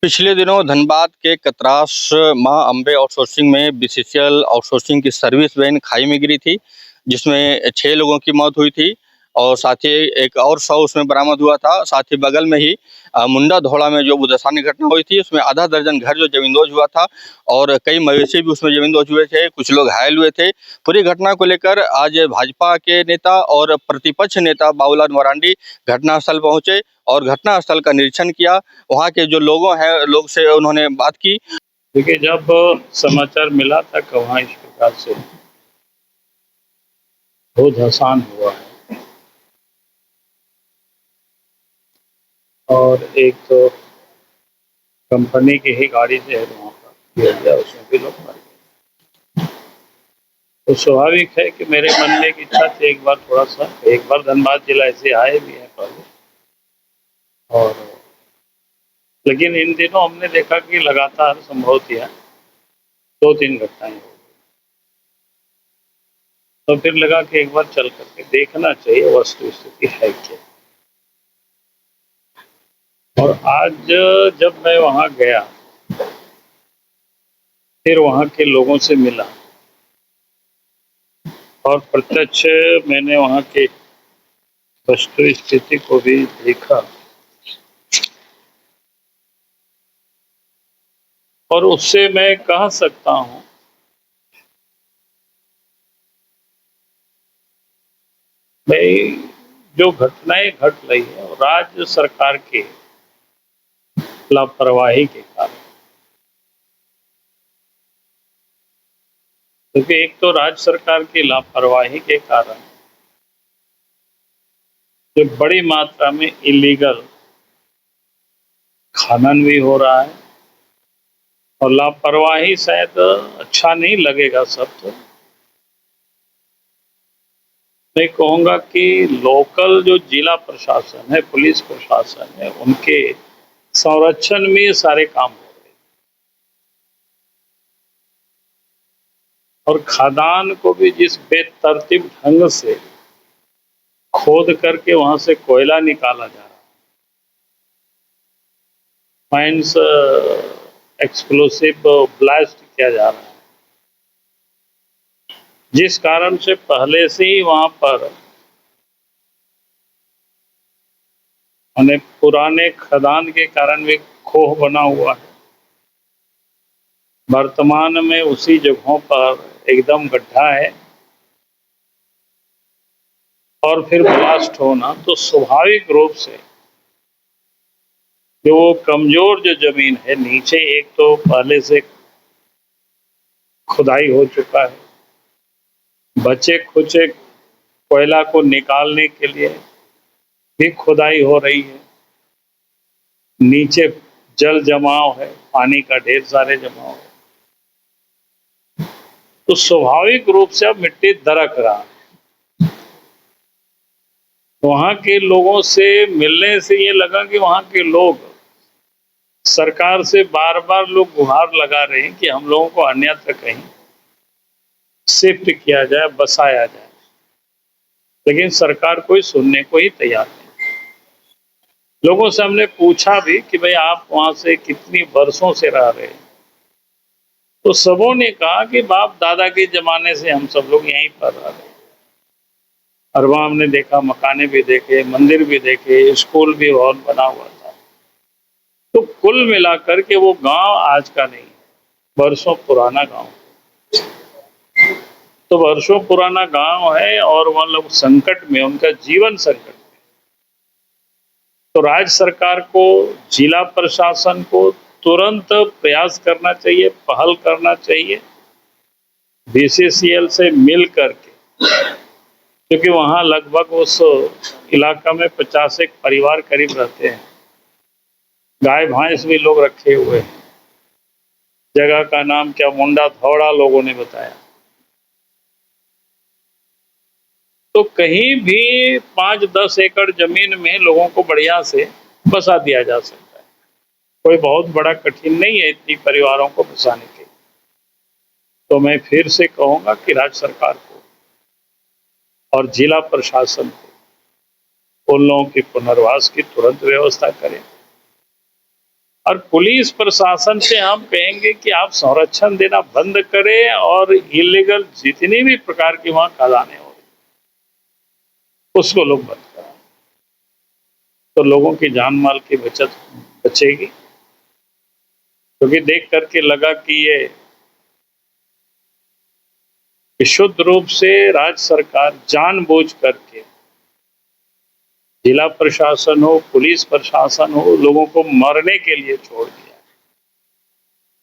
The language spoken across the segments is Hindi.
पिछले दिनों धनबाद के कतरास मां अंबे आउटसोर्सिंग में बीसीसीएल आउटसोर्सिंग की सर्विस वैन खाई में गिरी थी, जिसमें 6 लोगों की मौत हुई थी और साथ ही एक और शव उसमें बरामद हुआ था। साथ ही बगल में ही मुंडा धोड़ा में जो बुधसानी घटना हुई थी, उसमें आधा दर्जन घर जो जमींदोज हुआ था और कई मवेशी भी उसमें जमींदोज हुए थे, कुछ लोग घायल हुए थे। पूरी घटना को लेकर आज भाजपा के नेता और प्रतिपक्ष नेता बाबूलाल मरांडी घटनास्थल पहुंचे और घटनास्थल का निरीक्षण किया। वहाँ के जो लोग से उन्होंने बात की। देखिए, जब समाचार मिला था कि वहाँ इस प्रकार से बहुत धसान हुआ है और एक तो कंपनी की ही गाड़ी से है वहाँ पर किया गया, उसमें भी लोग मर गए। तो स्वाभाविक है कि मेरे मन में एक इच्छा थी एक बार धनबाद जिला ऐसे आए भी हैं पहले, और लेकिन इन दिनों हमने देखा कि लगातार संभवतः 2-3 घटनाएं हो गई। तो फिर लगा कि एक बार चल करके देखना चाहिए वस्तु स्थिति है क्या। और आज जब मैं वहाँ गया, फिर वहाँ के लोगों से मिला और प्रत्यक्ष मैंने वहाँ के वस्तु स्थिति को भी देखा, और उससे मैं कह सकता हूँ भाई, जो घटनाएं घट रही है राज्य सरकार के लापरवाही के कारण। क्योंकि एक तो राज्य सरकार की लापरवाही के कारण जो बड़ी मात्रा में इलीगल खनन भी हो रहा है, और लापरवाही शायद अच्छा नहीं लगेगा शब्द, मैं कहूँगा कि लोकल जो जिला प्रशासन है, पुलिस प्रशासन है, उनके संरक्षण में ये सारे काम हो रहे हैं। और खदान को भी जिस बेतरतीब ढंग से खोद करके वहां से कोयला निकाला जा रहा है, माइंस एक्सप्लोसिव ब्लास्ट किया जा रहा है, जिस कारण से पहले से ही वहां पर माने पुराने खदान के कारण भी खोह बना हुआ है। वर्तमान में उसी जगहों पर एकदम गड्ढा है, और फिर ब्लास्ट होना, तो स्वाभाविक रूप से जो वो कमजोर जो जमीन है नीचे, एक तो पहले से खुदाई हो चुका है, बचे खुचे कोयला को निकालने के लिए भी खुदाई हो रही है, नीचे जल जमाव है, पानी का ढेर सारे जमाव है, तो स्वाभाविक रूप से अब मिट्टी दरक रहा है। वहां के लोगों से मिलने से ये लगा कि वहां के लोग सरकार से बार बार लोग गुहार लगा रहे हैं कि हम लोगों को अन्यत्र कहीं शिफ्ट किया जाए, बसाया जाए, लेकिन सरकार कोई सुनने को ही तैयार नहीं। लोगों से हमने पूछा भी कि भाई आप वहां से कितनी वर्षों से रह रहे हैं, तो सबों ने कहा कि बाप दादा के जमाने से हम सब लोग यहीं पर रह रहे हैं। और वहां हमने देखा, मकाने भी देखे, मंदिर भी देखे, स्कूल भी बहुत बना हुआ था। तो कुल मिलाकर के वो गांव आज का नहीं, वर्षों पुराना गांव। तो वर्षों पुराना गांव है और वह लोग संकट में, उनका जीवन संकट में। तो राज्य सरकार को, जिला प्रशासन को तुरंत प्रयास करना चाहिए, पहल करना चाहिए, बीसीसीएल से मिल करके, क्योंकि वहां लगभग उस इलाका में 50 एक परिवार करीब रहते हैं, गाय भैंस भी लोग रखे हुए हैं। जगह का नाम क्या, मुंडा धौड़ा लोगों ने बताया। तो कहीं भी 5-10 एकड़ जमीन में लोगों को बढ़िया से बसा दिया जा सकता है। कोई बहुत बड़ा कठिन नहीं है इतनी परिवारों को बसाने के। तो मैं फिर से कहूंगा कि राज्य सरकार को और जिला प्रशासन को उन लोगों की पुनर्वास की तुरंत व्यवस्था करें। और पुलिस प्रशासन से हम कहेंगे कि आप संरक्षण देना बंद करें और इलीगल जितनी भी प्रकार की वहां खदानें हो रही उसको लोग बंद करें, तो लोगों की जान माल की बचत बचेगी। क्योंकि देख करके लगा कि ये शुद्ध रूप से राज्य सरकार जानबूझ करके, जिला प्रशासन हो, पुलिस प्रशासन हो, लोगों को मरने के लिए छोड़ दिया।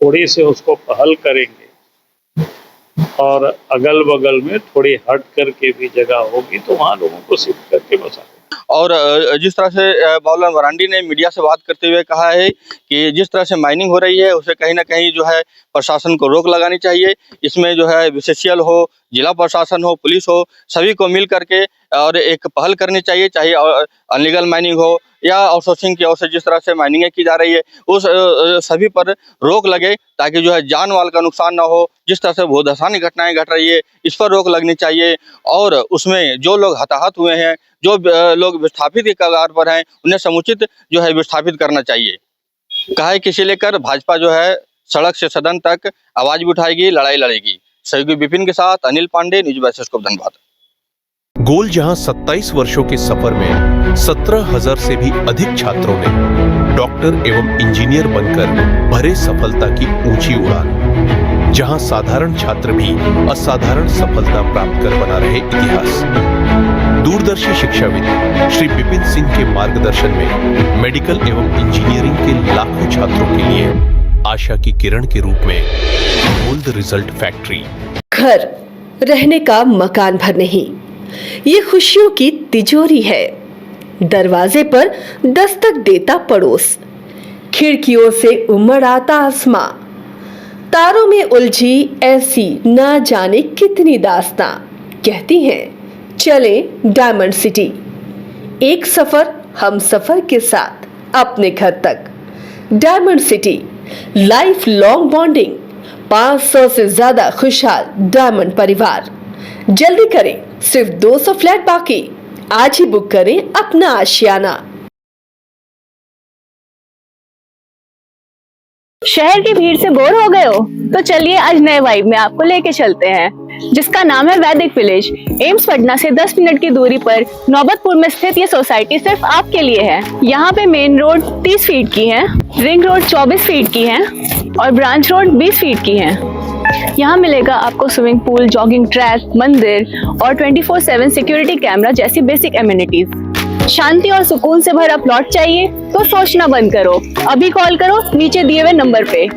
थोड़ी से उसको पहल करेंगे और अगल बगल में थोड़ी हट करके भी जगह होगी तो वहां लोगों को शिफ्ट करके बसा। और जिस तरह से बाबूलाल मरांडी ने मीडिया से बात करते हुए कहा है कि जिस तरह से माइनिंग हो रही है उसे कहीं ना कहीं जो है प्रशासन को रोक लगानी चाहिए। इसमें जो है बीसीसीएल हो, जिला प्रशासन हो, पुलिस हो, सभी को मिल करके और एक पहल करनी चाहिए, चाहे अनलीगल माइनिंग हो या आउटसोर्सिंग की ओर से जिस तरह से माइनिंग की जा रही है उस सभी पर रोक लगे ताकि जो है जान माल का नुकसान ना हो। जिस तरह से भूदसानी घटनाएं घट रही है इस पर रोक लगनी चाहिए और उसमें जो लोग हताहत हुए हैं, जो लोग विस्थापित के कगार पर हैं, उन्हें समुचित जो है विस्थापित करना चाहिए। कहा है कि इसे लेकर भाजपा जो है सड़क से सदन तक आवाज भी उठाएगी, लड़ाई लड़ेगी। सहयोगी विपिन के साथ अनिल पांडे, न्यूज बाइस्कोप धनबाद। गोल जहां 27 वर्षों के सफर में 17,000 से भी अधिक छात्रों ने डॉक्टर एवं इंजीनियर बनकर भरे सफलता की ऊंची उड़ान, जहां साधारण छात्र भी असाधारण सफलता प्राप्त कर बना रहे इतिहास। दूरदर्शी शिक्षाविद श्री विपिन सिंह के मार्गदर्शन में मेडिकल एवं इंजीनियरिंग के लाखों छात्रों के लिए आशा की किरण के रूप में गोल्ड रिजल्ट फैक्ट्री। घर रहने का मकान भर नहीं, ये खुशियों की तिजोरी है। दरवाजे पर दस्तक देता पड़ोस, खिड़कियों से उमड़ आता आसमां, तारों में उलझी ऐसी ना जाने कितनी दास्तां। कहती हैं चले डायमंड सिटी, एक सफर हम सफर के साथ अपने घर तक। Diamond city, life long bonding, 500 से ज्यादा खुशहाल डायमंड परिवार। जल्दी करें, सिर्फ 200 फ्लैट बाकी। आज ही बुक करें अपना आशियाना। शहर की भीड़ से बोर हो गए हो तो चलिए आज नए वाइब में आपको लेके चलते हैं, जिसका नाम है वैदिक विलेज। एम्स पटना से 10 मिनट की दूरी पर नौबतपुर में स्थित ये सोसाइटी सिर्फ आपके लिए है। यहाँ पे मेन रोड 30 फीट की है, रिंग रोड 24 फीट की है और ब्रांच रोड 20 फीट की है। यहाँ मिलेगा आपको स्विमिंग पूल, जॉगिंग ट्रैक, मंदिर और 24/7 सिक्योरिटी कैमरा जैसी बेसिक एमिनिटीज। शांति और सुकून से भरा प्लॉट चाहिए तो सोचना बंद करो, अभी कॉल करो नीचे दिए हुए नंबर पे।